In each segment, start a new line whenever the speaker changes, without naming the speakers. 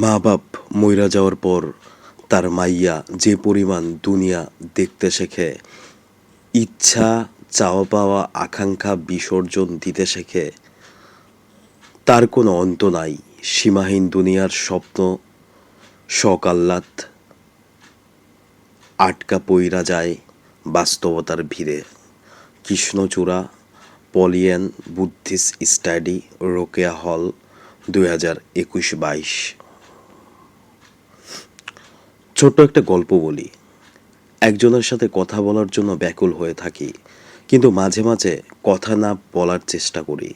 মা বাপ মইরা যাওয়ার পর তার মাইয়া যে পরিমাণ দুনিয়া দেখতে শেখে, ইচ্ছা চাওয়া পাওয়া আকাঙ্ক্ষা বিসর্জন দিতে শেখে, তার কোনো অন্ত নাই। সীমাহীন দুনিয়ার স্বপ্ন শখ আহ্লাদ আটকা পইরা যায় বাস্তবতার ভিড়ে। কৃষ্ণচূড়া পলিয়েন বুদ্ধিস্ট স্টাডি, রোকেয়া হল, 2021-22। ছোট্ট একটা গল্প বলি। একজনের সাথে কথা বলার জন্য ব্যাকুল হয়ে থাকি, কিন্তু মাঝে মাঝে কথা না বলার চেষ্টা করি,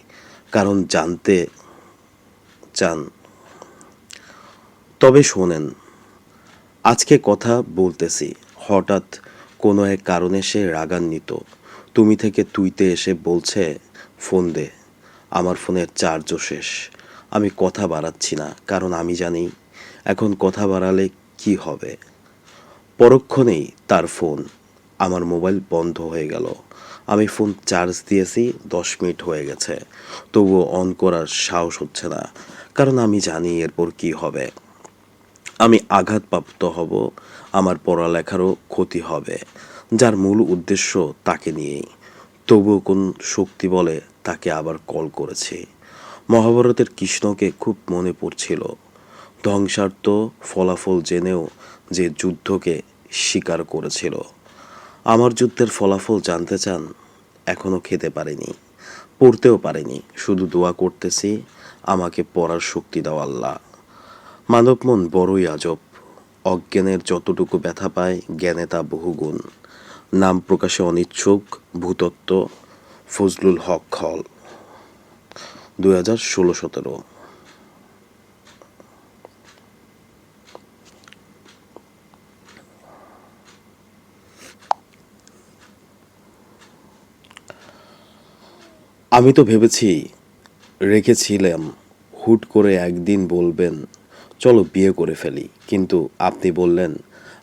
কারণ জানতে চান। তবে শোনেন, আজকে কথা বলতেছি, হঠাৎ কোনো এক কারণে সে রাগান্বিত। তুমি থেকে তুইতে এসে বলছে, ফোন দে। আমার ফোনের চার্জও শেষ। আমি কথা বাড়াচ্ছি না, কারণ আমি জানি এখন কথা বাড়ালে কি হবে। পরক্ষণেই তার ফোন, আমার মোবাইল বন্ধ হয়ে গেল। আমি ফোন চার্জ দিয়েছি, 10 মিনিট হয়ে গেছে, তবুও অন করার সাহস হচ্ছে না, কারণ আমি জানি এরপর কি হবে। আমি আঘাতপ্রাপ্ত হব, আমার পড়ালেখারও ক্ষতি হবে, যার মূল উদ্দেশ্য তাকে নিয়েই। তবুও কোন শক্তি বলে তাকে আবার কল করেছি। মহাভারতের কৃষ্ণকে খুব মনে পড়ছিল। ধ্বংসার্থ ফলাফল জেনেও যে যুদ্ধকে স্বীকার করেছিল। আমার যুদ্ধের ফলাফল জানতে চান? এখনো খেতে পারিনি, পড়তেও পারিনি, শুধু দোয়া করতেছি আমাকে পড়ার শক্তি দাও আল্লাহ। মানব মন বড়ই আজব। অজ্ঞানের যতটুকু ব্যথা পায়, জ্ঞানে তা বহুগুণ। নাম প্রকাশে অনিচ্ছুক, ভূতত্ত্ব, ফজলুল হক খল, 2016-17। আমি তো ভেবেছি রেখেছিলাম হুট করে একদিন বলবেন চলো বিয়ে করে ফেলি, কিন্তু আপনি বললেন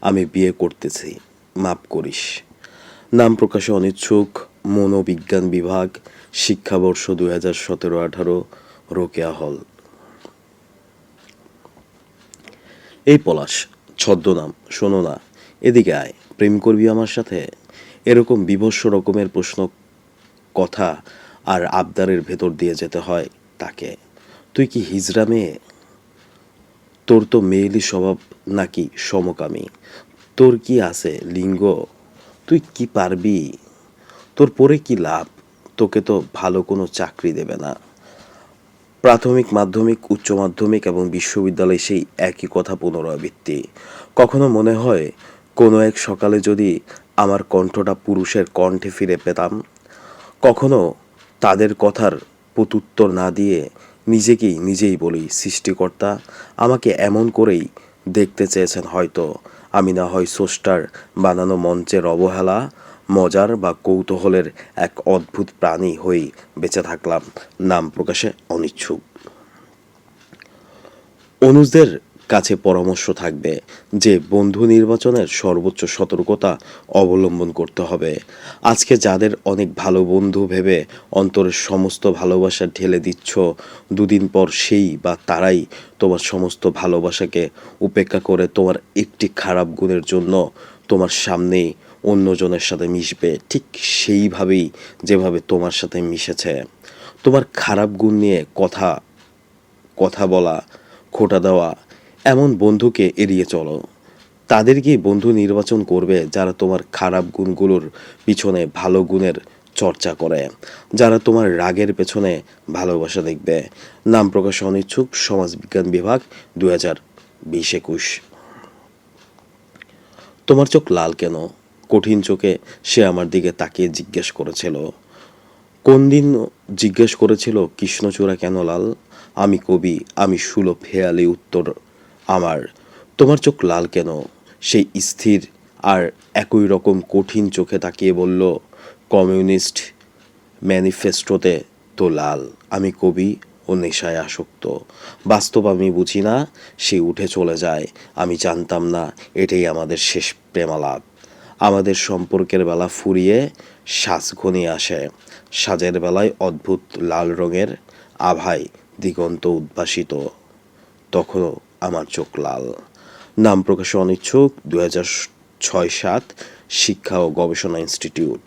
আমি বিয়ে করতেছি, মাপ করিস। নাম প্রকাশে অনিচ্ছুক, মনোবিজ্ঞান বিভাগ, শিক্ষাবর্ষ 2017-18, রোকেয়া হল। এই পলাশ, ছদ্মনাম, শোনো না, এদিকে আয়, প্রেম করবি আমার সাথে? এরকম বিভৎস রকমের প্রশ্ন, কথা আর আবদারের ভেতর দিয়ে যেতে হয় তাকে। তুই কি হিজড়া মেয়ে? তোর তো মেয়েলি স্বভাব, নাকি সমকামী? তোর কি আছে লিঙ্গ? তুই কি পারবি? তোর পরে কি লাভ? তোকে তো ভালো কোনো চাকরি দেবে না। প্রাথমিক, মাধ্যমিক, উচ্চ মাধ্যমিক এবং বিশ্ববিদ্যালয়ে সেই একই কথা পুনরাবৃত্তি। কখনো মনে হয় কোনো এক সকালে যদি আমার কণ্ঠটা পুরুষের কণ্ঠে ফিরে পেতাম। কখনো তাদের কথার প্রত্যুত্তর না দিয়ে নিজেকেই নিজেই বলি, সৃষ্টিকর্তা আমাকে এমন করেই দেখতে চেয়েছেন হয়তো। আমি না হয় স্রষ্টার বানানো মঞ্চের অবহেলা, মজার বা কৌতূহলের এক অদ্ভুত প্রাণী হয়েই বেঁচে থাকলাম, নাম প্রকাশে অনিচ্ছুক। অনুজদের কাছে পরামর্শ থাকবে যে বন্ধু নির্বাচনের সর্বোচ্চ সতর্কতা অবলম্বন করতে হবে। আজকে যাদের অনেক ভালো বন্ধু ভেবে অন্তরের সমস্ত ভালোবাসা ঢেলে দিচ্ছ, দুদিন পর সেই বা তারাই তোমার সমস্ত ভালোবাসাকে উপেক্ষা করে তোমার একটি খারাপ গুণের জন্য তোমার সামনেই অন্যজনের সাথে মিশবে, ঠিক সেইভাবেই যেভাবে তোমার সাথে মিশেছে। তোমার খারাপ গুণ নিয়ে কথা কথা বলা, খোঁটা দেওয়া, এমন বন্ধুকে এড়িয়ে চলো। তাদেরকেই বন্ধু নির্বাচন করবে যারা তোমার খারাপ গুণগুলোর পিছনে ভালো গুণের চর্চা করে, যারা তোমার রাগের পেছনে ভালোবাসা দেখবে। নাম প্রকাশে অনিচ্ছুক, সমাজবিজ্ঞান বিভাগ, 2020-21। তোমার চোখ লাল কেন? কঠিন চোখে সে আমার দিকে তাকিয়ে জিজ্ঞেস করেছিল। কোন দিন জিজ্ঞেস করেছিল কৃষ্ণচূড়া কেন লাল? আমি কবি, আমি সুলভ হেয়ালি উত্তর আমার। তোমার চোখ লাল কেন? সেই স্থির আর একই রকম কঠিন চোখে তাকিয়ে বলল, কমিউনিস্ট ম্যানিফেস্টোতে তো লাল। আমি কবি ও নেশায় আসক্ত। বাস্তব আমি বুঝি না। সে উঠে চলে যায়। আমি জানতাম না এটাই আমাদের শেষ প্রেমালাপ। আমাদের সম্পর্কের বেলা ফুরিয়ে সাজ ঘনিয়ে আসে। সাজের বেলায় অদ্ভুত লাল রঙের আভায় দিগন্ত উদ্ভাসিত। তখনও আমার চোখ লাল। নাম প্রকাশে অনিচ্ছুক, 2006-07, শিক্ষা ও গবেষণা ইনস্টিটিউট।